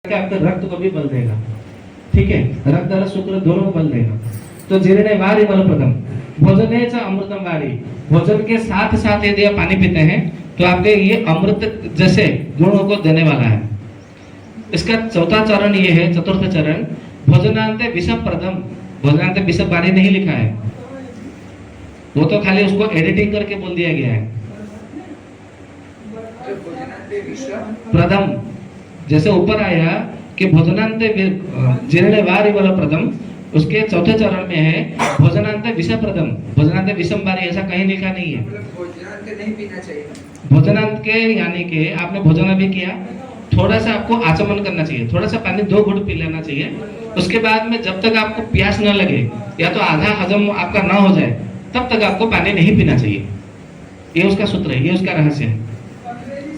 कि आपके रक्त को भी बल देगा। ठीक है, रक्त और शुक्र दोनों को बल देगा। तो जीर्णे वारी बल प्रथम भोजने च अमृतम वारी, भोजन के साथ साथ यदि आप पानी पीते हैं तो आपके ये अमृत जैसे गुणों को देने वाला है। इसका चौथा चरण ये है, चतुर्थ चरण, भोजनांते विषम प्रथम। भोजनांते विषम वारी नहीं लिखा है, वो तो खाली उसको एडिटिंग करके बोल दिया गया है। प्रथम जैसे ऊपर आया कि भोजनांते जीर्णे वारी बल प्रथम, उसके चौथे चरण में है भोजनांत विषम प्रथम। भोजनांत विषम वारी ऐसा कहीं लिखा नहीं है। भोजनांत नहीं पीना चाहिए। भोजनांत के यानी कि आपने भोजन भी किया, थोड़ा सा आपको आचमन करना चाहिए, थोड़ा सा पानी 2 घूंट पी लेना चाहिए। उसके बाद में जब तक आपको प्यास न लगे या तो आधा हजम आपका ना हो जाए तब तक आपको पानी नहीं पीना चाहिए। ये उसका सूत्र है, ये उसका रहस्य है।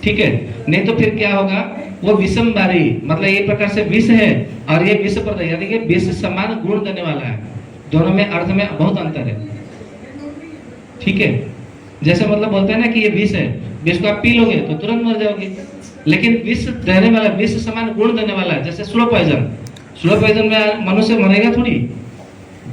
ठीक है, नहीं तो फिर क्या होगा, वो विषम वारी मतलब एक प्रकार से विष है और ये विष प्रद यानी कि विष समान गुण देने वाला है। दोनों में अर्थ में बहुत अंतर है। ठीक है, जैसे मतलब बोलते हैं ना कि ये विष है, विष को आप पी लोगे तो तुरंत मर जाओगे, लेकिन विष देने वाला, विष समान गुण देने वाला है। जैसे स्लो पॉइजन, स्लो पॉइजन में मनुष्य मरेगा थोड़ी,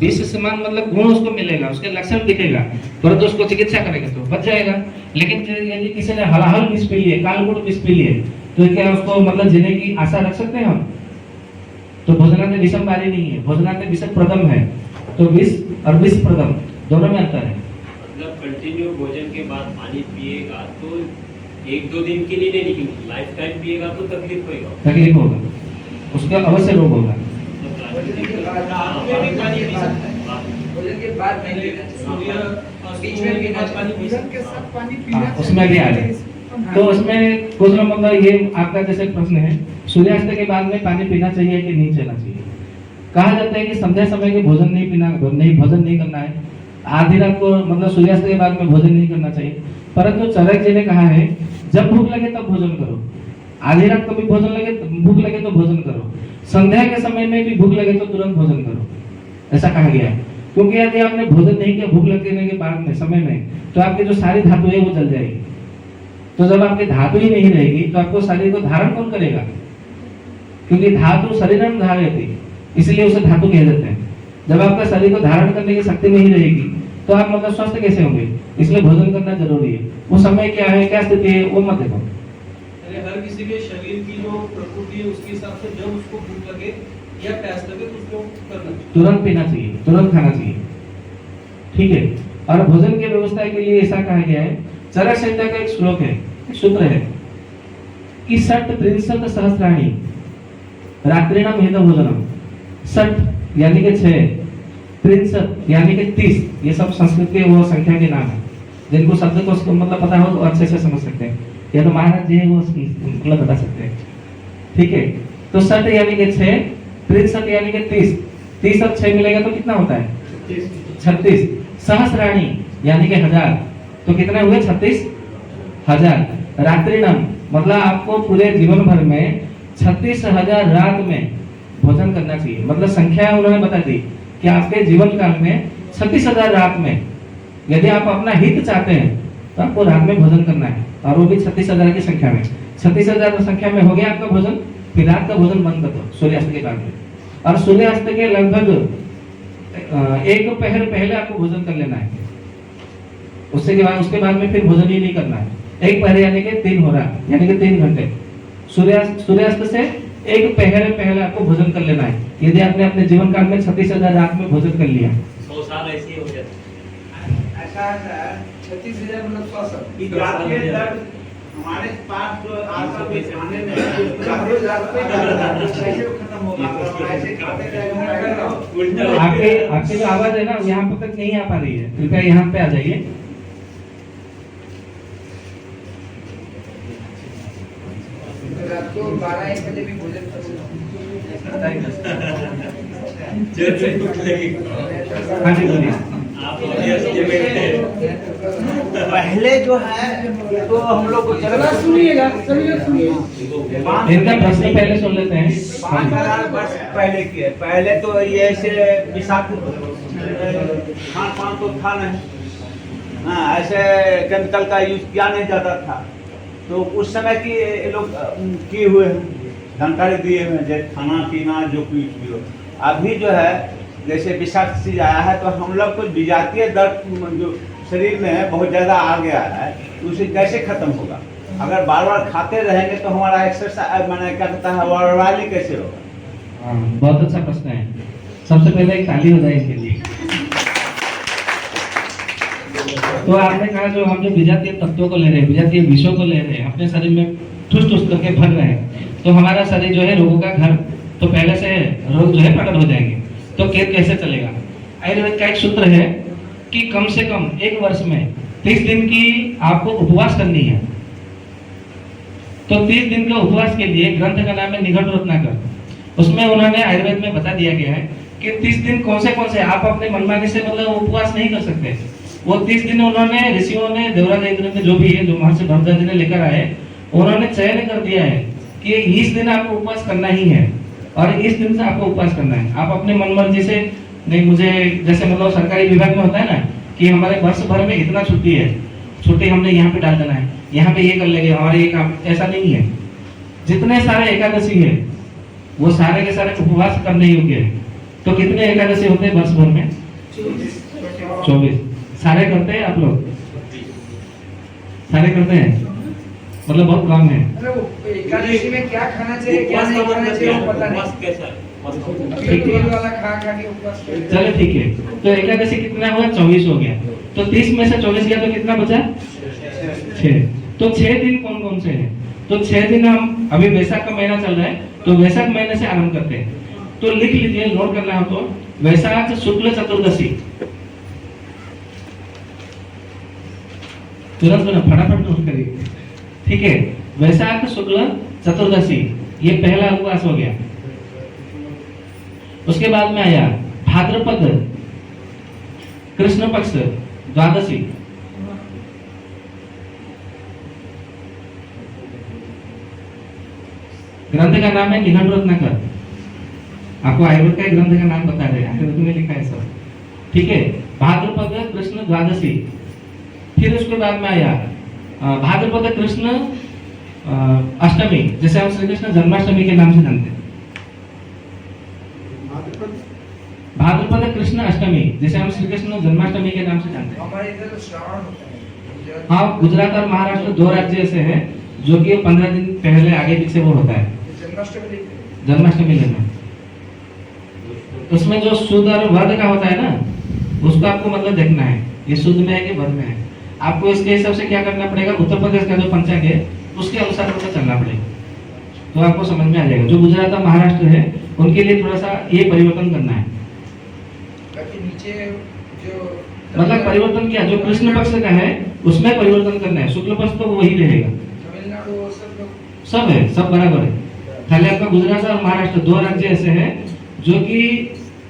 विष समान मतलब गुण उसको मिलेगा, उसके लक्षण दिखेगा, परंतु उसको चिकित्सा करेगा तो बच जाएगा। लेकिन यदि किसी ने हलाहल विष पी लिए, कालगुण विष पी लिए, तो क्या उसको मतलब जीने की आशा रख सकते हैं हम? तो भोजनांत विषम वारी नहीं है, भोजनांत विष प्रथम है। तो विष और विष प्रथम दोनों में अंतर है। मतलब कंटिन्यू भोजन के बाद पानी पिएगा तो 1-2 दिन के लिए नहीं, लेकिन लाइफ टाइम पिएगा तो तकलीफ होगा, उसका अवश्य रोग होगा। उसमें भी आ जाए तो उसमें कुछ लोग मतलब ये आपका जैसे प्रश्न है, सूर्यास्त के बाद में पानी पीना चाहिए कि नहीं चलना चाहिए। कहा जाता है कि संध्या समय के भोजन नहीं पीना, नहीं भोजन नहीं करना है, आधी रात को मतलब सूर्यास्त के बाद में भोजन नहीं करना चाहिए। परंतु चरक जी ने कहा है जब भूख लगे तब भोजन करो, आधी रात को भी भोजन लगे, भूख लगे तो भोजन करो, संध्या के समय में भी भूख लगे तो तुरंत भोजन करो, ऐसा कहा गया है। क्योंकि यदि आपने भोजन नहीं किया भूख लगने के बाद में समय में, तो आपकी जो सारी धातु है वो जल जाएगी। तो जब आपकी धातु ही नहीं रहेगी तो आपको शरीर को धारण कौन करेगा? क्योंकि धातु शरीर में धारयति, इसलिए उसे धातु कह देते हैं। जब आपका शरीर को धारण करने की शक्ति नहीं रहेगी तो आप मतलब स्वस्थ कैसे होंगे? इसलिए भोजन करना जरूरी है। वो समय क्या है, क्या स्थिति है, वो मत देखो। हर किसी के शरीर की जो प्रकृति है उसके हिसाब से जब उसको भूख लगे या प्यास लगे तो उसको करना चाहिए, तुरंत पीना चाहिए, तुरंत खाना चाहिए। ठीक है, और भोजन की व्यवस्था के लिए ऐसा कहा गया है, चरक संहिता का एक श्लोक है, सूत्र है कि 60 सहस्राणी रात्रिणाम हेतु भोजनम। 60 यानी कि 6, 63 यानी कि 30, ये सब संस्कृत के वो संख्या के नाम है। जिनको शब्द को मतलब पता हो तो अच्छे से समझ सकते हैं, या तो महाराज जी है वो मतलब बता सकते हैं। ठीक है, तो 60 यानी कि 6, 63 यानी कि 30, 30 और 6 मिलेगा तो कितना होता है? 36। सहस्राणी यानी कि 1000, तो कितने हुए? 36,000। रात्रिणाम मतलब आपको पूरे जीवन भर में 36,000 रात में भोजन करना चाहिए। मतलब संख्या उन्होंने बता दी कि आपके जीवन काल में 36,000 रात में, यदि आप अपना हित चाहते हैं तो आपको रात में भोजन करना है, और वो भी 36,000 की संख्या में। 36,000 संख्या में हो गया आपका भोजन, फिर रात का भोजन बंद कर दो सूर्यास्त के बाद में। और सूर्यास्त के लगभग 1 पहर पहले आपको भोजन कर लेना है। उसके बाद में फिर भोजन ही नहीं करना है। 1 पहर यानी कि 3 हो रहा, यानी कि 3 घंटे। सूर्यास्त से 1 पहर पहले आपको भोजन कर लेना है। यदि आपने अपने जीवन काल में 36,000 रात में भोजन कर लिया, 100 साल ऐसे ही हो जाता है। ऐसा 36,000 मतलब 100 साल। हमारे पास जो आजकल के जमाने में आपकी जो आवाज है ना यहाँ पर तक नहीं आ पा रही है, कृपया यहाँ पे आ जाइए। रात को 12-1 बजे भी भोजन करो। हाँ जी बोलिए। पहले जो है तो हम लोग को सुनिएगा, सभी लोग सुनिए। इनका प्रश्न पहले सुन लेते हैं। 5,000 वर्ष पहले की है। पहले तो ये ऐसे विषाक्त खान पान तो था नहीं, हाँ ऐसे केमिकल का यूज किया नहीं जाता था। तो उस समय की ये लोग किए हुए हैं। जानकारी दिए हुए हैं, जैसे खाना पीना जो कुछ भी हो। अभी जो है जैसे विषाक्त चीज आया है तो हम लोग को विजातीय दर्द जो शरीर में है बहुत ज़्यादा आ गया है, तो उसे कैसे खत्म होगा? अगर बार बार खाते रहेंगे तो हमारा एक्सरसाइज मैंने क्या कहता है वाली कैसे होगा? बहुत अच्छा प्रश्न है। सबसे पहले एक ताली हो जाए इसके लिए। तो आपने कहा जो हम जो विजातीय तत्वों को ले रहे हैं, विजातीय विषयों को ले रहे हैं, अपने शरीर में ठुस ठुस करके भर रहे हैं, तो हमारा शरीर जो है रोगों का घर, तो पहले से रोग जो है प्रकट हो जाएंगे। तो कैसे चलेगा? आयुर्वेद का एक सूत्र है कि कम से कम एक वर्ष में 30 दिन की आपको उपवास करनी है। तो 30 दिन के उपवास के लिए ग्रंथ का नाम है निघंट रत्नाकर। उसमें उन्होंने आयुर्वेद में बता दिया गया है कि 30 दिन कौन से आप अपने मनमानी से मतलब उपवास नहीं कर सकते। वो 30 दिन उन्होंने ऋषियों ने, देवराज इंद्र ने, जो भी है, जो महर्षि भरद्वाज जी ने लेकर आए, उन्होंने चयन कर दिया है कि इस दिन आपको उपवास करना ही है और इस दिन से आपको उपवास करना है। आप अपने मनमर्जी से नहीं, मुझे जैसे मतलब सरकारी विभाग में होता है ना कि हमारे वर्ष भर में इतना छुट्टी है, छुट्टी हमने यहाँ पे डाल देना है, यहाँ पे ये कर लेंगे, हमारे ये काम, ऐसा नहीं है। जितने सारे एकादशी है वो सारे के सारे उपवास करने योग्य है। तो कितने एकादशी होते हैं वर्ष भर में? 24। सारे करते हैं आप लोग? सारे करते हैं? मतलब बहुत कम है। मतलब एकादशी में क्या खाना चाहिए, क्या नहीं खाना चाहिए वो पता उपवास नहीं। कैसा है? ठीक है, वाला खा खा के उपवास कर। चलो ठीक है, तो एकादशी कितना हुआ? 24 हो गया। तो 30 में से 24 गया तो कितना बचा? 6। तो 6 दिन कौन कौन से हैं? तो 6 दिन हम, अभी वैशाख का महीना चल रहा है तो वैशाख महीने से आरंभ करते हैं। तो लिख लीजिए, नोट करना हो तो वैशाख शुक्ल चतुर्दशी, तुरंत फटाफट नोट करिए, ठीक है? वैशाख शुक्ल चतुर्दशी ये पहला उपवास हो गया। उसके बाद में आया भाद्रपद कृष्ण पक्ष द्वादशी, ग्रंथ का नाम है निघंट रत्नाकर। आपको आयुर्वेद का ग्रंथ का नाम बता रहे हैं, आयुर्वेद में लिखा है सब, ठीक है? भाद्रपद कृष्ण द्वादशी। फिर उसके बाद में आया भाद्रपद कृष्ण अष्टमी, जैसे हम श्री कृष्ण जन्माष्टमी के नाम से जानते हैं। भाद्रपद कृष्ण अष्टमी, जैसे हम श्री कृष्ण जन्माष्टमी के नाम से जानते हैं। हमारे इधर तो श्रावण होता है। हाँ, गुजरात और महाराष्ट्र 2 राज्य ऐसे हैं जो कि 15 दिन पहले आगे पीछे वो होता है जन्माष्टमी लेना। उसमें जो शुद्ध और वध का होता है ना, उसको आपको मतलब देखना है ये शुद्ध में है कि वध में है। आपको इसके हिसाब से क्या करना पड़ेगा, उत्तर प्रदेश का जो पंचांग है उसके अनुसार आपको चलना पड़ेगा, तो आपको समझ में आ जाएगा। जो गुजरात और महाराष्ट्र है उनके लिए थोड़ा सा ये परिवर्तन करना है। बाकी नीचे जो मतलब परिवर्तन क्या, जो कृष्ण पक्ष का है उसमें परिवर्तन करना है, शुक्ल पक्ष तो वही रहेगा। तमिलनाडु वो सब लोग सब है, सब बराबर है। खाली आपका गुजरात और महाराष्ट्र 2 राज्य ऐसे हैं जो कि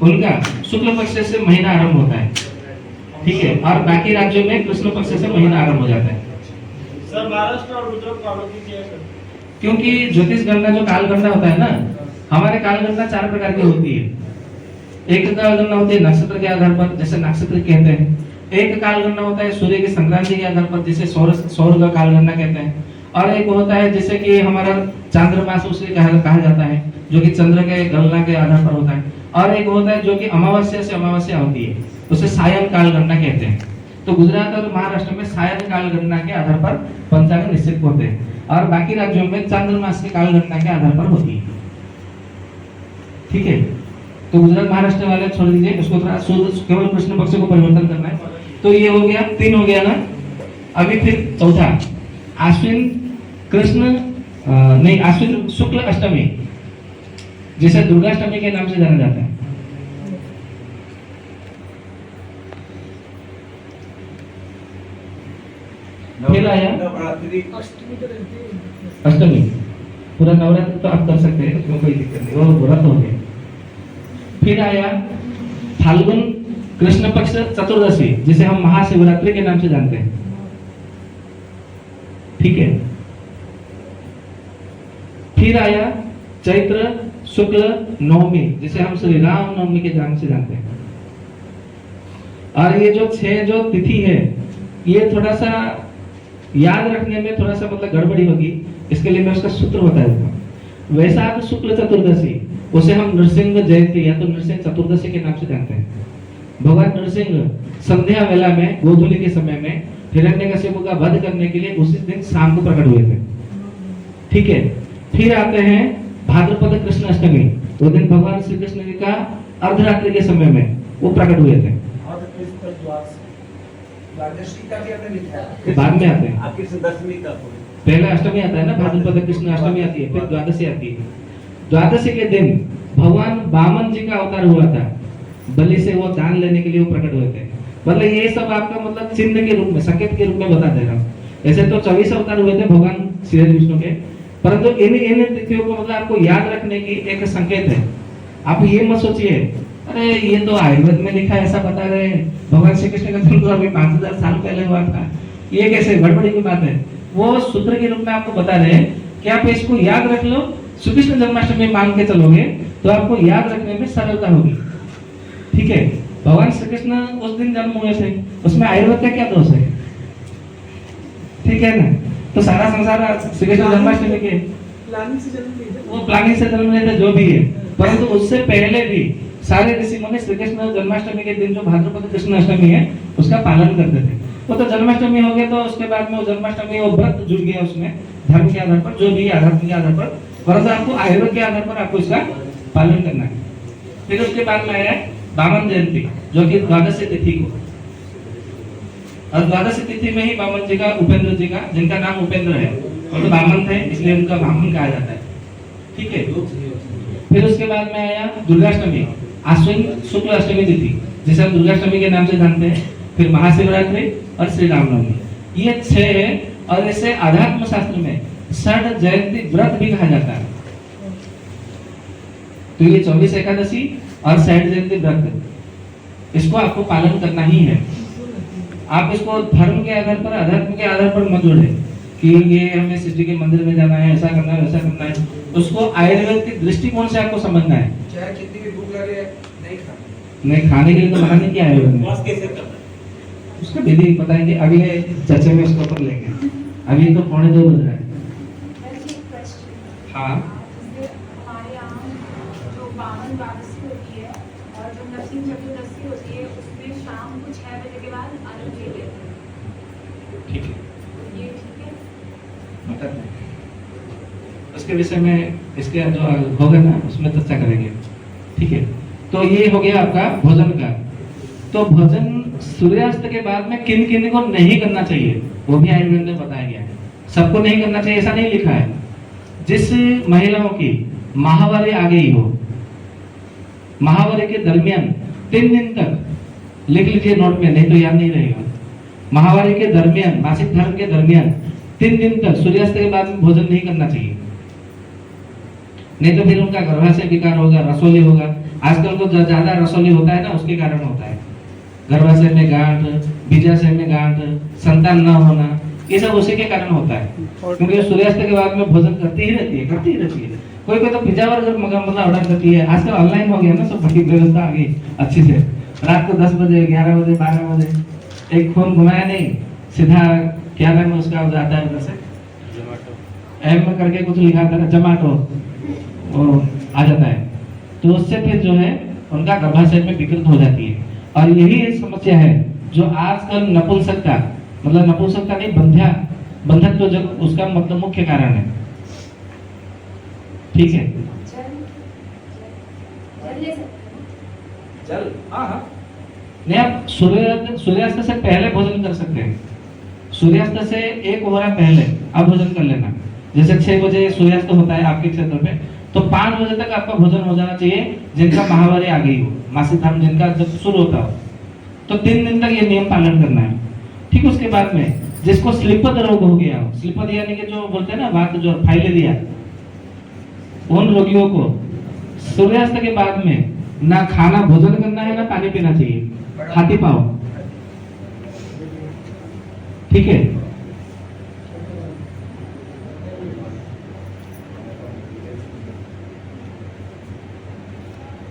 उनका शुक्ल पक्ष से महीना आरंभ होता है, ठीक है? और बाकी राज्यों में कृष्ण पक्ष से महीना आरंभ हो जाता है। सर महाराष्ट्र और गुजरात का अलग ही है सर, क्योंकि ज्योतिष गणना जो काल गणना होता है ना, हमारे काल गणना 4 प्रकार की होती है। एक काल गणना होती है नक्षत्र के आधार पर, जैसे नक्षत्र कहते हैं। एक काल गणना होता है सूर्य की संक्रांति के आधार पर, जिसे सौर का काल गणना कहते हैं। और एक होता है जैसे कि हमारा चांद्रमास उसे कहा जाता है, जो कि चंद्र के गणना के आधार पर होता है। और एक होता है जो कि अमावस्या से अमावस्या होती है, उसे सायन काल गणना कहते हैं। तो गुजरात और महाराष्ट्र में सायन काल गणना के आधार पर पंचांग निश्चित होते हैं, और बाकी राज्यों में चांद्रमास की काल गणना के आधार पर होती है, ठीक है? तो गुजरात महाराष्ट्र वाले छोड़ दीजिए, उसको थोड़ा केवल कृष्ण पक्ष को परिवर्तन करना है। तो ये हो गया, 3 हो गया ना। अभी फिर चौथा आश्विन कृष्ण नहीं आश्विन शुक्ल अष्टमी, जिसे दुर्गाष्टमी के नाम से जाना जाता है। फिर आया अष्टमी, पूरा नवरात्र तो आप कर सकते हैं, उसमें कोई दिक्कत नहीं, वो व्रत हो गया। फिर आया फाल्गुन कृष्ण पक्ष चतुर्दशी, जिसे हम महाशिवरात्रि के नाम से जानते हैं, ठीक है? फिर आया चैत्र शुक्ल नवमी, जिसे हम श्री राम नवमी के नाम से जानते हैं। और ये जो 6 जो तिथि है, ये थोड़ा सा याद रखने में थोड़ा सा मतलब गड़बड़ी होगी, इसके लिए मैं उसका सूत्र बता देता हूँ। वैशाख शुक्ल चतुर्दशी उसे हम नृसिंह जयंती या तो नृसिंह चतुर्दशी के नाम से जानते हैं। भगवान नृसिंह संध्या वेला में गोधूली के समय में हिरण्यकशिपु का वध करने के लिए उसी दिन शाम को प्रकट हुए थे। ठीक है, फिर आते हैं भाद्रपद कृष्ण अष्टमी। वो दिन भगवान श्री कृष्ण जी का अर्धरात्रि के समय में वो प्रकट हुए थे। और कृष्ण द्वादश द्वादशी का भी आपने लिखा है। ये बाद में आते हैं। आपकी से 10वीं तक हो पहले अष्टमी आता है ना, भाद्रपद कृष्ण अष्टमी आती है, फिर द्वादशी आती है। द्वादशी के दिन भगवान वामन जी का अवतार हुआ था। बलि से वो दान लेने के लिए वो प्रकट हुए थे। मतलब ये सब आपका मतलब चिन्ह के रूप में, संकेत के रूप में बता दे रहा हूँ। ऐसे तो 24 अवतार हुए थे भगवान श्री विष्णु के, परंतु इन तिथियों को मतलब आपको याद रखने की एक संकेत है। आप ये मत सोचिए अरे ये तो आयुर्वेद में लिखा है, ऐसा बता रहे हैं, भगवान श्री कृष्ण का जन्म तो अभी 5000 साल पहले हुआ था, ये कैसे गड़बड़ी की बात है। वो सूत्र के रूप में आपको बता रहे हैं कि आप इसको याद रख लो। श्री कृष्ण जन्माष्टमी मान के चलोगे तो आपको याद रखने में सरलता होगी। ठीक है, भगवान श्री कृष्ण उस दिन जन्म हुए थे, उसमें आयुर्वेद का क्या दोष है? ठीक है ना, तो सारा संसार श्री कृष्ण जन्माष्टमी के प्लानिंग से जन्म लिए थे। वो प्लानिंग से जन्म लेते जो भी है, परंतु उससे पहले भी सारे ऋषि मुनि श्री कृष्ण जन्माष्टमी के दिन जो भाद्रपद कृष्ण अष्टमी है उसका पालन करते थे। वो तो जन्माष्टमी हो गया तो उसके बाद में वो जन्माष्टमी वो व्रत जुड़ गया उसमें, धर्म के आधार पर, जो भी आधार के आधार पर, परंतु आपको आयुर्वेद के आधार पर आपको इसका पालन करना है। फिर उसके बाद में आया वामन जयंती, जो कि द्वादशी तिथि को, और द्वादशी तिथि में ही वामन जी का, उपेंद्र जी का, जिनका नाम उपेंद्र है, वो तो वामन थे इसलिए उनका वामन कहा जाता है। ठीक है, फिर उसके बाद में आया दुर्गाष्टमी, आश्विन शुक्ल अष्टमी तिथि, जिसे हम दुर्गाष्टमी के नाम से जानते हैं। फिर महाशिवरात्रि और श्री रामनवमी, ये 6 है। और इसे आध्यात्म शास्त्र में षड जयंती व्रत भी कहा जाता है। तो ये 24 एकादशी और षड जयंती व्रत, इसको आपको पालन करना ही है। आप इसको धर्म के आधार पर, अध्यात्म के आधार पर मत जोड़े कि ये हमें शिव जी के मंदिर में जाना है, ऐसा करना है, वैसा करना है। उसको आयुर्वेद के दृष्टिकोण से आपको समझना है। चाहे कितनी भी भूख लगे नहीं खाना। नहीं खाने के लिए तो मना नहीं किया आयुर्वेद में। उपवास कैसे करना है? उसका विधि बताएंगे अगले चर्चा में, उसके ऊपर लेंगे। अभी तो 2:45 बज रहा है। हाँ, हमारे यहाँ जो वामन द्वादशी होती है और जो नरसिंह चतुर्दशी होती है उसमें शाम को 6 बजे के बाद अर्घ्य ले लेते हैं। ठीक है, ये ठीक है? बताते हैं। उसके विषय में इसके जो होगा ना उसमें चर्चा करेंगे। ठीक है, तो ये हो गया आपका भोजन का। तो भोजन सूर्यास्त के बाद में किन किन को नहीं करना चाहिए वो भी आयुर्वेद में बताया गया है। सबको नहीं करना चाहिए ऐसा नहीं लिखा है। जिस महिलाओं की माहवारी आ गई हो, माहवारी के दरमियान 3 दिन तक, लिख लीजिए नोट में, नहीं तो याद नहीं रहेगा। माहवारी के दरमियान, मासिक धर्म के दरमियान 3 दिन तक सूर्यास्त के बाद में भोजन नहीं करना चाहिए, नहीं तो फिर उनका गर्भाशय विकार होगा, रसोली होगा। आजकल तो ज्यादा रसोली होता है ना, उसके कारण होता है। गर्भाशय में गांठ, बीजाशय में गांठ, संतान न होना, ये सब उसी के कारण होता है, क्योंकि सूर्यास्त के बाद में भोजन करती ही रहती है। कोई तो पिज्जा बर्गर मतलब ऑर्डर करती है। आजकल ऑनलाइन हो गया ना, सब बड़ी व्यवस्था आ गई अच्छी से। रात को 10 बजे, 11 बजे, 12 बजे एक फोन घुमाया नहीं, सीधा क्या नाम है उसका जाता है उधर से, एम में करके कुछ लिखा था ना, जोमैटो, वो आ जाता है। तो उससे फिर जो है उनका गर्भाशय में विकृत हो जाती है। और यही एक समस्या है जो आजकल नपुंसकता, मतलब नपुंसकता नहीं, बंधक तो जो उसका मतलब मुख्य कारण है। ठीक है, जल ले सकते हैं। चल हाँ, नहीं आप सूर्यास्त से पहले भोजन कर सकते हैं। सूर्यास्त से 1 ओवर पहले आप भोजन कर लेना। जैसे 6 बजे सूर्यास्त होता है आपके क्षेत्र पे, तो 5 बजे तक आपका भोजन हो जाना चाहिए। जिनका माहवारी आ गई हो, मासिक धर्म जिनका जब शुरू होता हो, तो 3 दिन तक ये नियम पालन करना है। ठीक, उसके बाद में जिसको स्लीपद रोग हो गया हो, स्लीपद यानी कि जो बोलते हैं ना बात, जो फाइलेरिया, उन रोगियों को सूर्यास्त के बाद में ना खाना भोजन करना है, ना पानी पीना चाहिए, खाती पाओ। ठीक है,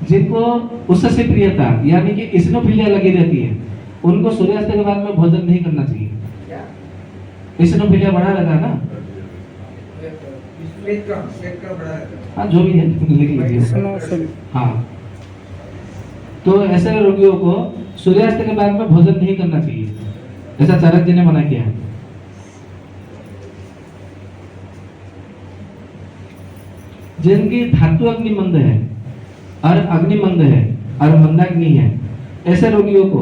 जिनको उससे प्रियता यानी कि इस्नोफिलिया लगी रहती है, उनको सूर्यास्त के बाद में भोजन नहीं करना चाहिए। क्या? इस्नोफिलिया बढ़ा लगा ना, पेट का बड़ा रहता है। हाँ जो भी है लिख लीजिए। हाँ, तो ऐसे रोगियों को सूर्यास्त के बाद में भोजन नहीं करना चाहिए, ऐसा चरक जी ने मना किया है। जिनकी धातु अग्नि मंद है और अग्नि मंद है और मंदाग्नि है, ऐसे रोगियों को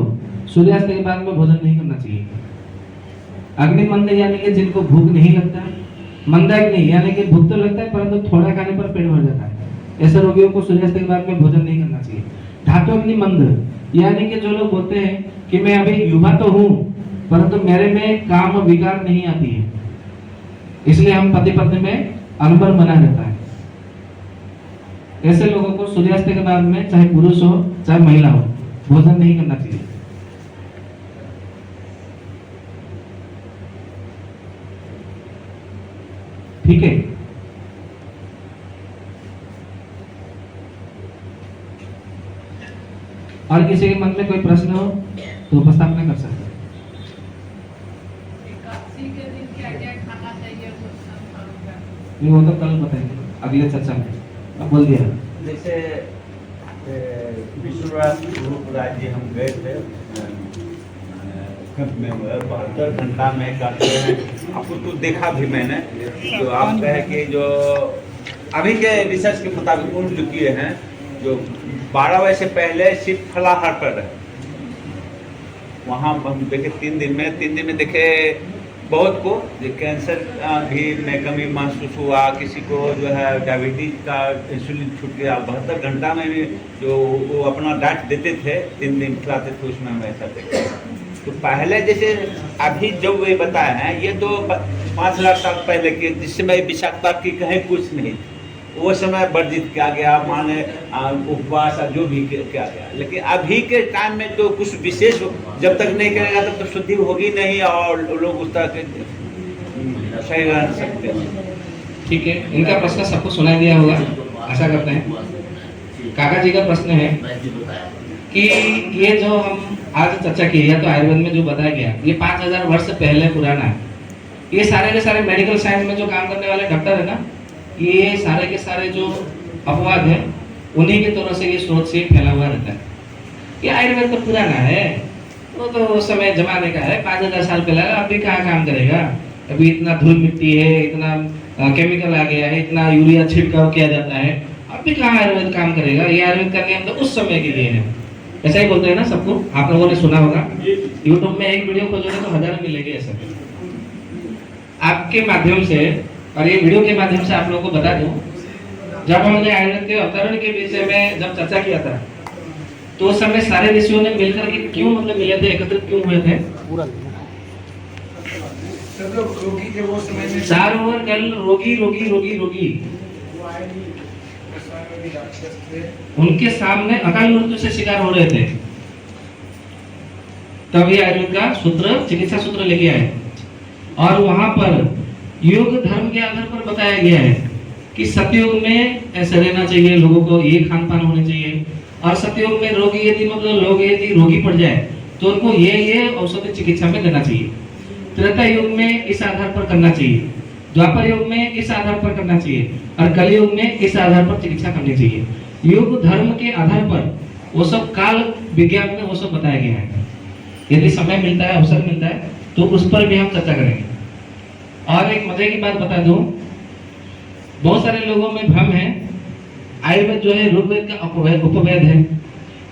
सूर्यास्त के बाद में भोजन नहीं करना चाहिए। अग्नि मंद यानी कि जिनको भूख नहीं लगता, मंदाग्नि यानी कि भूख तो लगता है परंतु थोड़ा खाने पर पेट भर जाता है, ऐसे रोगियों को सूर्यास्त के बाद में भोजन नहीं करना चाहिए। धातु अग्नि मंद यानी कि जो लोग बोलते हैं कि मैं अभी युवा तो हूँ परंतु मेरे में काम विकार नहीं आती है, इसलिए हम पति पत्नी में अनबन बना रहता है, ऐसे लोगों को सूर्यास्त के बाद में चाहे पुरुष हो चाहे महिला हो भोजन नहीं करना चाहिए। ठीक है, और किसी के मन में कोई प्रश्न हो तो उपस्थापना कर सकते हैं। एकादशी के दिन क्या क्या खाना चाहिए नहीं, वो तो कल बताएंगे अगले चर्चा में। अब बोल दिया जैसे विश्वराज राज्य हम गए थे कैंप में, 72 घंटा में करते हैं। आपको तो देखा भी मैंने, जो आप कहे कि जो अभी के रिसर्च के मुताबिक उन जो किए हैं, जो 12 बजे से पहले सिर्फ फलाहार पर रहे, वहाँ हम देखे 3 दिन में देखे बहुत को जो कैंसर भी में कमी महसूस हुआ, किसी को जो है डायबिटीज का इंसुलिन छूट गया। 72 घंटा में भी जो वो अपना डाइट देते थे 3 दिन खिलाते थे, उसमें हम ऐसा देखते। तो पहले जैसे अभी जो वे बताए हैं ये तो 5,00,000 साल पहले के, जिस समय विषाक्तता की कहीं कुछ नहीं, वो समय वर्जित किया गया, माने उपवास जो भी किया गया। लेकिन अभी के टाइम में तो कुछ विशेष जब तक नहीं करेगा तब तो शुद्धि होगी नहीं और लोग उस तरह के सही रह सकते हैं। ठीक है, इनका प्रश्न सबको सुनाई दिया होगा, आशा करते हैं। काका जी का प्रश्न है कि ये जो हम आज चर्चा की है तो आयुर्वेद में जो बताया गया ये 5,000 वर्ष पहले पुराना है। ये सारे के सारे मेडिकल साइंस में जो काम करने वाले डॉक्टर है ना, ये सारे के सारे जो अपवाद है उन्हीं की तरह से ये स्रोत से फैला हुआ रहता है। ये आयुर्वेद तो पुराना है, वो तो उस समय जमाने का है, 5,000 साल पहले। अभी कहाँ काम करेगा, अभी इतना धूल मिट्टी है, इतना केमिकल आ गया है, इतना यूरिया छिड़काव किया जाता है, अभी कहाँ आयुर्वेद काम करेगा। ये आयुर्वेद का नियम तो उस समय के लिए है, ऐसा ही बोलते हैं ना सबको, आप लोगों ने सुना होगा। यूट्यूब में एक वीडियो खोजोगे तो हजारों मिलेंगे ऐसा। आपके माध्यम से और ये वीडियो के माध्यम से आप लोगों को बता दूं, जब हमने आयुर्वेद के अवतरण के विषय में जब चर्चा किया था तो उस समय सारे ऋषियों ने मिलकर के क्यों मतलब मिले थे, एकत्रित क्यों हुए थे? सब लोग रोगी थे वो समय में, चारों ओर केवल रोगी रोगी रोगी रोगी, उनके सामने अकाल मृत्यु से शिकार हो रहे थे। तभी आयुर्वेद का सूत्र, चिकित्सा सूत्र लेके आए और वहां पर योग धर्म के आधार पर बताया गया है कि सतयुग में ऐसे रहना चाहिए, लोगों को ये खान पान होने चाहिए, और सतयुग में रोगी यदि मतलब लोग यदि रोगी पड़ जाए तो उनको ये औषधि चिकित्सा में देना चाहिए। त्रेता युग में इस आधार पर करना चाहिए, द्वापर युग में इस आधार पर करना चाहिए और कलयुग में इस आधार पर चिकित्सा करनी चाहिए। युग धर्म के आधार पर वो सब काल विज्ञान में वो सब बताया गया है। यदि समय मिलता है, अवसर मिलता है तो उस पर भी हम चर्चा करेंगे। और एक मजे की बात बता दूं, बहुत सारे लोगों में भ्रम है, आयुर्वेद जो है ऋग्वेद का उपवेद है,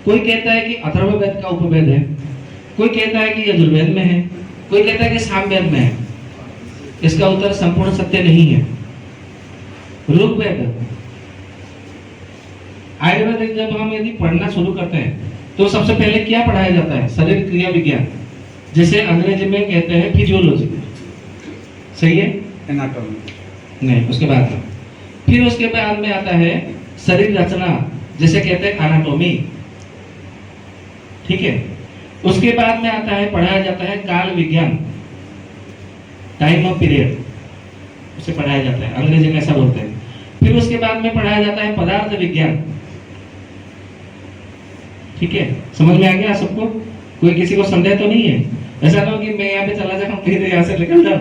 कोई कहता है कि अथर्ववेद का उपवेद है, कोई कहता है कि यजुर्वेद में है, कोई कहता है कि सामवेद में है। इसका उत्तर संपूर्ण सत्य नहीं है। ऋग्वेद आयुर्वेद जब हम यदि पढ़ना शुरू करते हैं तो सबसे पहले क्या पढ़ाया जाता है? शरीर क्रिया विज्ञान, जिसे अंग्रेजी में कहते हैं फिजियोलॉजी। सही है? एनाटॉमी नहीं, उसके बाद में फिर उसके बाद में आता है शरीर रचना, जिसे कहते हैं एनाटॉमी। ठीक है, उसके बाद में आता है पढ़ाया जाता है काल विज्ञान, टाइम ऑफ पीरियड, उसे पढ़ाया जाता है, अंग्रेजी में ऐसा बोलते हैं। फिर उसके बाद में पढ़ाया जाता है पदार्थ विज्ञान। ठीक है, समझ में आ गया सबको? कोई किसी को संदेह तो नहीं है? ऐसा ना हो कि मैं यहाँ पे चला जाऊँ फिर यहाँ से निकल जाऊँ,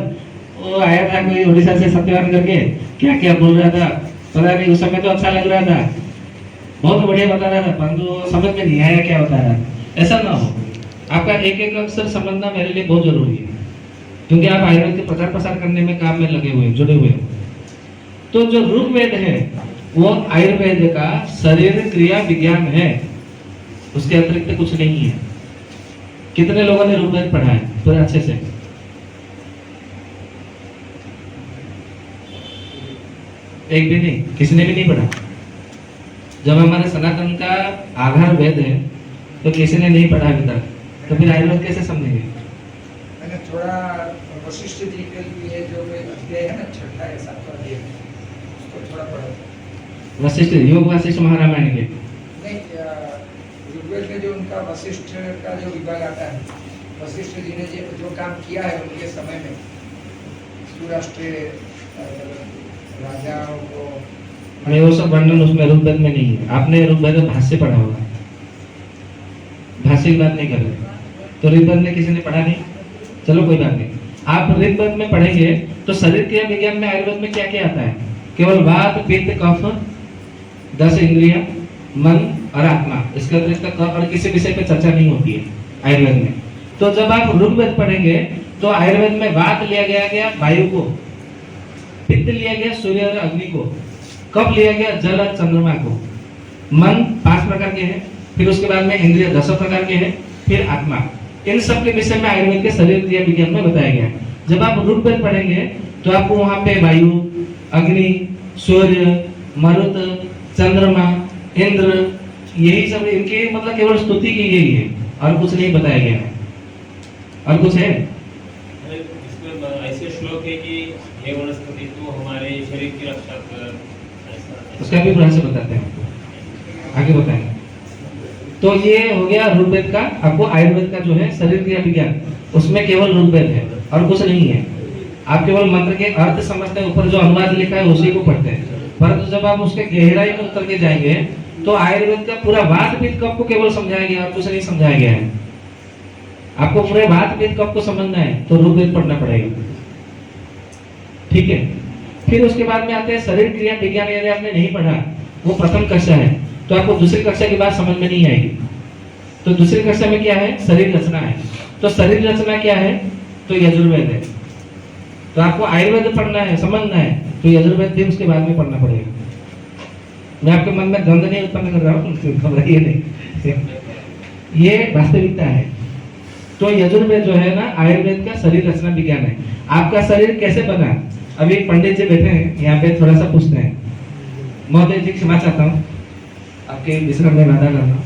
वो आया था कोई उड़ीसा से सत्यवान करके क्या क्या बोल रहा था, पता नहीं उस समय तो अच्छा लग रहा था, बहुत बढ़िया बता रहा था, परंतु समझ में नहीं आया क्या बता रहा था। ऐसा ना हो, आपका एक एक अक्षर समझना मेरे लिए बहुत जरूरी है, क्योंकि आप आयुर्वेद के प्रचार प्रसार करने में काम में लगे हुए, जुड़े हुए। तो जो ऋग्वेद है वो आयुर्वेद का शरीर क्रिया विज्ञान है, उसके अतिरिक्त कुछ नहीं है। कितने लोगों ने ऋग्वेद पढ़ा है पूरे अच्छे से? एक भी नहीं, किसी ने भी नहीं पढ़ा। जब हमारे सनातन का आधार वेद है तो किसी ने नहीं पढ़ा अभी तक, तो फिर आयुर्वेद कैसे समझेंगे? मैंने थोड़ा वशिष्ठ जी के लिए जो अध्याय है ना, छठा या सातवां अध्याय, उसको थोड़ा पढ़ा। वशिष्ठ योग वशिष्ठ महारामायण के नहीं, ऋग्वेद में जो उनका वशिष्ठ का जो विभाग आता है, वशिष्ठ जी ने जो काम किया है उनके समय में सुराष्ट्र राजाओं को, नहीं, वो सब वर्णन उसमें ऋग्वेद में नहीं है। आपने ऋग्वेद भाष्य पढ़ा होगा, भाष्य की बात नहीं कर रहे, तो ऋग्वेद में किसी ने पढ़ा नहीं, चलो कोई बात नहीं। आप ऋग्वेद में पढ़ेंगे तो शरीर क्रिया विज्ञान में आयुर्वेद में क्या क्या आता है? केवल वात पित्त कफ 10 इंद्रियां, मन और आत्मा, इसके अतिरिक्त और किसी विषय पे चर्चा नहीं होती है आयुर्वेद में। तो जब आप ऋग्वेद पढ़ेंगे तो आयुर्वेद में वात लिया गया वायु को, पित्त लिया गया सूर्य और अग्नि को, कफ लिया गया जल और चंद्रमा को, मन 5 प्रकार के हैं, फिर उसके बाद में इंद्रिय 10 प्रकार के हैं, फिर आत्मा। इन सब के विषय में आयुर्वेद के शरीर क्रिया विज्ञान में बताया गया है। जब आप ऋग्वेद पढ़ेंगे तो आपको वहां पे वायु, अग्नि, सूर्य, मरुत, चंद्रमा, इंद्र, यही सब इनकी मतलब केवल स्तुति की गई है और कुछ नहीं बताया गया है। और कुछ है इसमें ऐसे श्लोक है कि हे वनस्पति तू हमारे शरीर की रक्षा कर, ऐसा उसका भी रहस्य बताते हैं, आगे बताएंगे। तो ये हो गया ऋग्वेद का। आपको आयुर्वेद का जो है शरीर क्रिया विज्ञान, उसमें केवल ऋग्वेद है और कुछ नहीं है। आप केवल मंत्र के अर्थ समझते हैं, ऊपर जो अनुवाद लिखा है उसी को पढ़ते हैं, परंतु जब आप उसके गहराई में उतर के जाएंगे तो आयुर्वेद का पूरा वात पित्त कफ को केवल समझाया गया और कुछ नहीं समझाया गया है। आपको पूरे वात पित्त कफ को समझना है तो ऋग्वेद पढ़ना पड़ेगा, ठीक है। फिर उसके बाद में आते हैं शरीर क्रिया विज्ञान। यदि आपने नहीं पढ़ा, वो प्रथम कक्षा है, तो आपको दूसरी कक्षा की बात समझ में नहीं आएगी। तो दूसरी कक्षा में क्या है? शरीर रचना है। तो शरीर रचना क्या है? तो यजुर्वेद है। तो आपको आयुर्वेद पढ़ना है, समझना है, तो यजुर्वेद भी उसके बाद में पढ़ना पड़ेगा। मैं आपके मन में द्वंद्व नहीं उत्पन्न कर रहा हूँ, घबराइए नहीं, ये वास्तविकता है। तो यजुर्वेद जो है ना, आयुर्वेद का शरीर रचना विज्ञान है। आपका शरीर कैसे बना? अभी एक पंडित जी बैठे हैं यहाँ पे, थोड़ा सा पूछते हैं। महोदय जी क्षमा चाहता हूँ, आपके विश्राम में बाधा करना।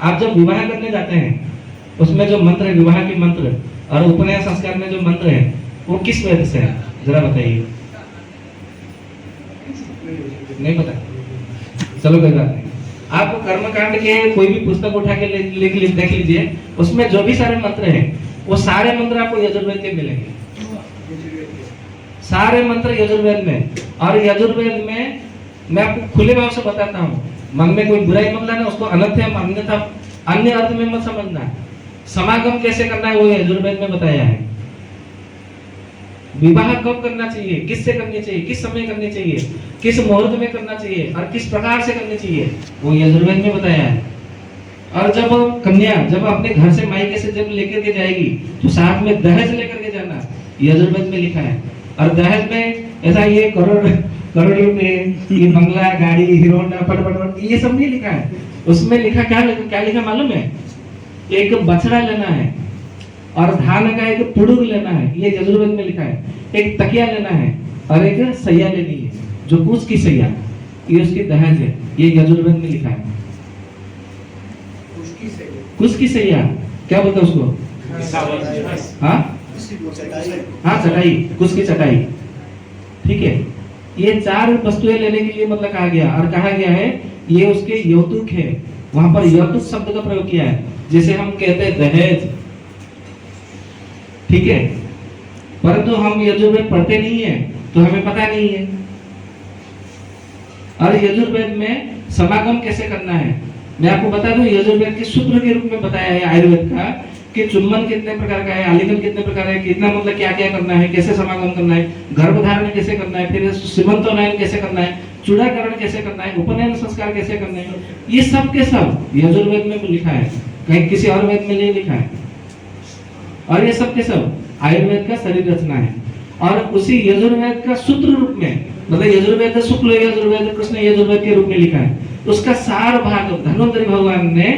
आप जब विवाह करने जाते हैं, उसमें जो मंत्र है, विवाह के मंत्र और उपनयन संस्कार में जो मंत्र है, वो किस वेद से है? जरा बताइए। नहीं पता? चलो कोई बात नहीं। आप कर्मकांड के कोई भी पुस्तक उठा के देख लीजिए, उसमें जो भी सारे मंत्र हैं, वो सारे मंत्र आपको यजुर्वेद के मिलेंगे। सारे मंत्र यजुर्वेद में। और यजुर्वेद में मैं आपको खुले भाव से बताता हूँ, मन में कोई बुराई मत लाना, उसको अन्यथा अन्यथा अन्य अर्थ में मत समझना। समागम कैसे करना है वो यजुर्वेद में बताया है। विवाह कब करना चाहिए, किससे करनी चाहिए, किस समय करनी चाहिए, किस मुहूर्त में करना चाहिए और किस प्रकार से करनी चाहिए, वो यजुर्वेद में बताया है। और जब कन्या जब अपने घर से मायके से जब लेकर के जाएगी तो साथ में दहेज लेकर के जाना, यजुर्वेद में लिखा है। और दहेज में ऐसा ये करोड़ रुपए, ये बंगला, गाड़ी, हीरो होंडा, फट ये सब नहीं लिखा है। उसमें लिखा क्या लिखा मालूम है? एक बछड़ा लेना है और धान का एक पुड़ुग लेना है, ये यजुर्वेद में लिखा है। एक तकिया लेना है और एक सैया लेनी है, जो कुछ की सैया, ये उसकी दहेज है, ये यजुर्वेद में लिखा है। कुछ की सैया क्या बोलते हैं उसको? हाँ चटाई, कुछ की चटाई, ठीक है। ये 4 वस्तुएं लेने के लिए मतलब कहा गया, और कहा गया है ये उसके यौतुक है। वहां पर यौतुक शब्द का प्रयोग किया है, जैसे हम कहते हैं दहेज, ठीक है। परंतु हम यजुर्वेद पढ़ते नहीं है तो हमें पता नहीं है। और यजुर्वेद में समागम कैसे करना है मैं आपको बता दूं, यजुर्वेद के सूत्र के रूप में बताया है आयुर्वेद का कि चुम्बन कितने प्रकार का है, आलिंगन कितने प्रकार है, कितना मतलब क्या क्या करना है, कैसे समागम करना है, गर्भधारण कैसे करना है, फिर सीमंतोनयन कैसे करना है, चूड़ाकरण कैसे करना है, उपनयन संस्कार कैसे करने हैं, ये सब के सब यजुर्वेद में भी लिखा है, कहीं किसी और वेद में नहीं लिखा है। और ये सब के सब आयुर्वेद का शरीर रचना है। और उसी यजुर्वेद का सूत्र रूप में, मतलब यजुर्वेद शुक्ल यजुर्वेद कृष्ण यजुर्वेद के रूप में लिखा है, उसका सार भाग धन्वंतरि भगवान ने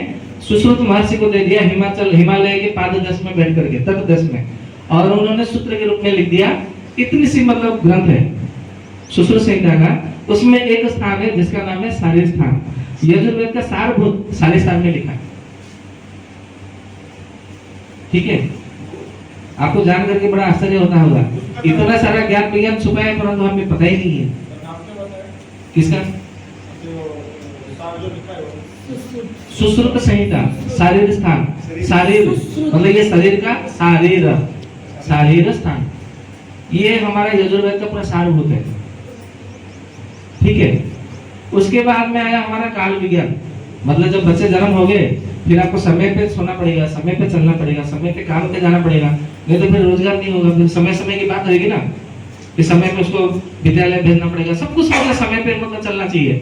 सुश्रुत महर्षि को दे दिया, हिमालय के पाददेश में बैठ करके, तटदेश में, और उन्होंने सूत्र के रूप में लिख दिया। इतनी सी मतलब ग्रंथ है सुश्रुत संहिता का, उसमें एक स्थान है जिसका नाम है शारीर स्थान। यजुर्वेद का सारभूत शारीर स्थान में लिखा है। ठीक है, आपको जान करके बड़ा आश्चर्य होता होगा, इतना सारा ज्ञान विज्ञान छुपा है परंतु हमें पता ही नहीं है। किसका? सुश्रुत संहिता, शारीर स्थान, शारीर मतलब ये शरीर का शारीर, शारीर स्थान, ये हमारा यजुर्वेद का पूरा सारभूत है। ठीक है, उसके बाद में आया हमारा काल विज्ञान, मतलब जब बच्चे जन्म हो गए फिर आपको समय पे सोना पड़ेगा, समय पे चलना पड़ेगा, समय पे काम पे जाना पड़ेगा, नहीं तो फिर रोजगार नहीं होगा। फिर समय समय की बात रहेगी ना, कि समय पे उसको विद्यालय भेजना पड़ेगा, सब कुछ मतलब समय पे मतलब चलना चाहिए।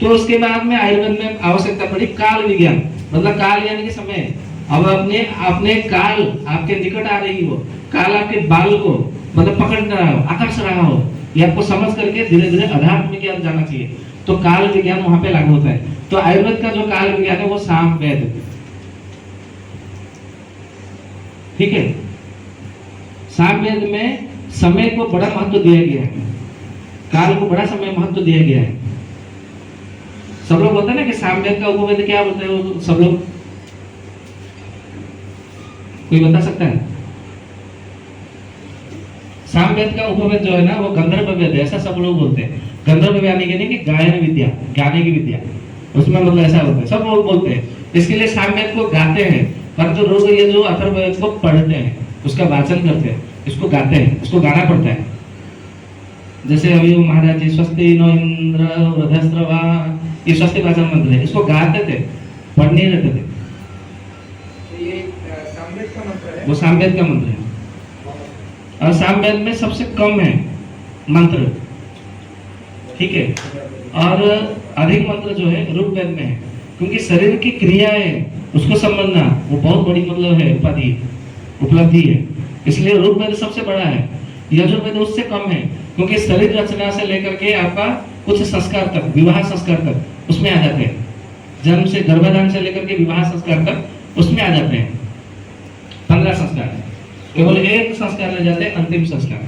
तो उसके बाद में आयुर्वेद में आवश्यकता पड़ी काल विज्ञान, मतलब काल यानी कि समय। अब अपने काल आपके निकट आ रही हो, काल आपके बाल को मतलब पकड़ रहा हो, आकर्ष रहा हो, ये आपको समझ करके धीरे धीरे अध्यात्म में क्या जाना चाहिए, तो काल विज्ञान वहां पे लागू होता है। तो आयुर्वेद का जो काल विज्ञान है वो सामवेद। ठीक है, सामवेद में समय को बड़ा महत्व दिया गया है, काल को बड़ा समय महत्व दिया गया है। सब लोग बोलते हैं ना कि सामवेद का उपवेद क्या बोलते हैं, वो सब लोग कोई बता सकता है? सामवेद का उपवेद जो है ना वो गंधर्व वेद है, ऐसा सब लोग बोलते हैं। गंधर्व यानी कि गायन विद्या, गाने की विद्या, उसमें मतलब ऐसा होता है, सब लोग बोलते हैं। इसके लिए सामवेद को गाते हैं, परंतु लोग ये जो अथर्ववेद को पढ़ते हैं, उसका वाचन करते हैं, इसको गाते हैं, उसको गाना पड़ता है। जैसे अभी महाराज जी स्वस्ति नो इंद्र वृद्धस्त्रवा, ये स्वस्ति वाचन मंत्र है, इसको गाते थे, पढ़ नहीं रहते थे। तो ये सामवेद का मंत्र है, वो सामवेद का मंत्र है। और सामवेद में सबसे कम है मंत्र, ठीक है, और अधिक मंत्र जो है रूप वेद में है, क्योंकि शरीर की क्रियाएं उसको समझना वो बहुत बड़ी मतलब है उपलब्धि है, इसलिए रूप वेद सबसे बड़ा है। यजुर्वेद उससे कम है, क्योंकि शरीर रचना से लेकर के आपका कुछ संस्कार तक, विवाह संस्कार तक उसमें आ जाते हैं, जन्म से गर्भाधान से लेकर के विवाह संस्कार तक उसमें आ जाते हैं। 15 संस्कार, केवल एक संस्कार रह जाते हैं, अंतिम संस्कार।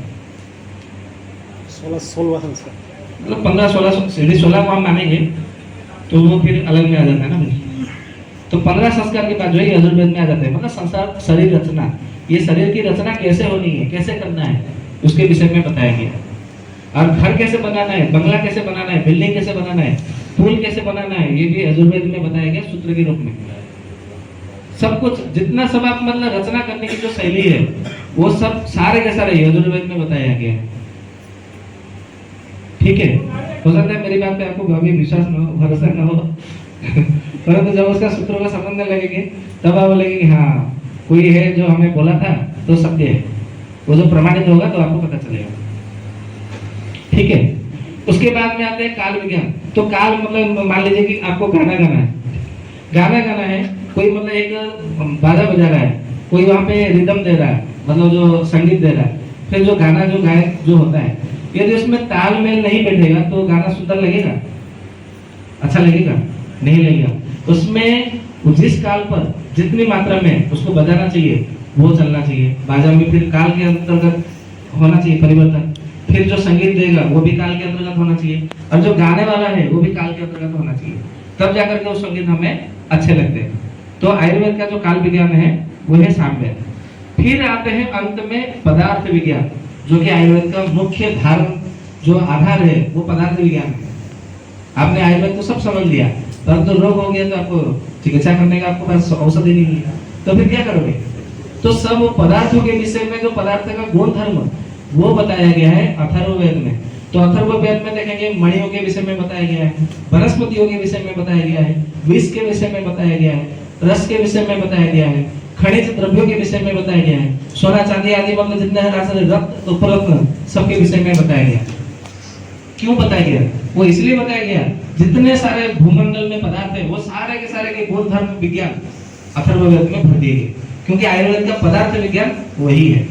16 संस्कार, मतलब 15-16, 16 को हम मानेंगे तो वो फिर अलग में आ जाता है ना। तो 15 संस्कार के बाद जो है यजुर्वेद में आ जाते हैं, मतलब संसार शरीर रचना, ये शरीर की रचना कैसे होनी है, कैसे करना है, उसके विषय में बताया गया है। और घर कैसे बनाना है, बंगला कैसे बनाना है, बिल्डिंग कैसे बनाना है, पुल कैसे बनाना है, ये भी यजुर्वेद में बताया गया सूत्र के रूप में। सब कुछ जितना सब आप मतलब रचना करने की जो शैली है वो सब सारे के सारे यजुर्वेद में बताया गया है। ठीक है, हो सकता है मेरी बात पे आपको अभी विश्वास न हो, भरोसा न हो परंतु जब उसका सूत्रों का संबंध लगेंगे तब आप बोलेंगे कि हाँ कोई है जो हमें बोला था तो सत्य है, वो जो प्रमाणित होगा तो आपको पता चलेगा। ठीक है, उसके बाद में आते हैं काल विज्ञान। तो काल मतलब मान लीजिए कि आपको गाना गाना है, गाना गाना है, कोई मतलब एक बाजा बजा रहा है, कोई वहाँ पे रिदम दे रहा है, मतलब जो संगीत दे रहा है, फिर जो गाना जो गायक जो होता है, यदि उसमें तालमेल नहीं बैठेगा तो गाना सुंदर लगेगा, अच्छा लगेगा, नहीं लगेगा। उसमें जिस काल पर जितनी मात्रा में उसको बजाना चाहिए वो चलना चाहिए, बाजा में फिर काल के अंतर्गत होना चाहिए परिवर्तन, फिर जो संगीत देगा वो भी काल के अंतर्गत होना चाहिए, और जो गाने वाला है वो भी काल के अंतर्गत होना चाहिए, तब जाकर के वो संगीत हमें अच्छे लगते हैं। तो आयुर्वेद का जो काल विज्ञान है वो है सामवेद। फिर आते हैं अंत में पदार्थ विज्ञान, जो कि आयुर्वेद का मुख्य धारण जो आधार है वो पदार्थ विज्ञान है। आपने आयुर्वेद को सब समझ लिया, परंतु रोग हो गया तो आपको चिकित्सा करने का आपको पास औषधि नहीं है, तो फिर क्या करोगे? तो सब पदार्थों के विषय में जो पदार्थ का गुण धर्म वो बताया गया है अथर्ववेद में। तो अथर्ववेद में देखेंगे मणियों के विषय में बताया गया है, वनस्पतियों के विषय में बताया गया है, विष के विषय में बताया गया है, रस के विषय में बताया गया है, खनिज द्रव्यों के विषय में बताया गया है, सोना चांदी आदि जितने रत्न सबके विषय में बताया गया। क्यों बताया गया? वो इसलिए बताया गया जितने सारे भूमंडल में पदार्थ है वो सारे के गुण धर्म विज्ञान अथर्ववेद में भर दिए गए, क्योंकि आयुर्वेद का पदार्थ विज्ञान वही है।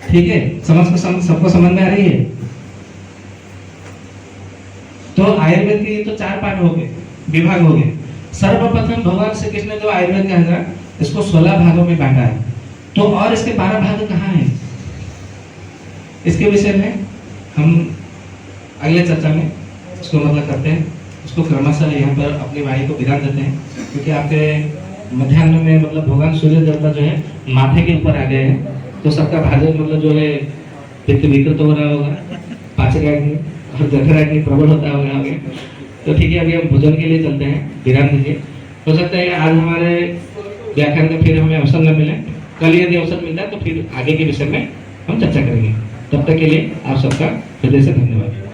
ठीक है, सबको समझ में आ रही है? तो आयुर्वेद के ये तो 4 पार्ट हो गए, विभाग हो गए। सर्वप्रथम भगवान श्री कृष्ण ने जो आयुर्वेद का है इसको 16 भागों में बांटा है। तो और इसके 12 भाग कहाँ हैं? इसके विषय में हम अगले चर्चा में इसको मतलब करते हैं। इसको क्रमशः यहाँ पर अपनी वाणी को विराम देते हैं, क्योंकि आपके मध्याह्न में मतलब भगवान सूर्य देवता जो है माथे के ऊपर आ गए हैं, तो सबका भाजन मतलब जो है पित्त विकृत हो रहा होगा, पाचक आएंगे और जठर आएंगे प्रबल होता होगा आगे। तो ठीक है, अभी हम भोजन के लिए चलते हैं, विराम दीजिए। हो सकता है आज हमारे व्याख्यान का फिर हमें अवसर न मिले, कल यदि अवसर मिलता है तो फिर आगे के विषय में हम चर्चा करेंगे। तब तक के लिए आप सबका हृदय से धन्यवाद।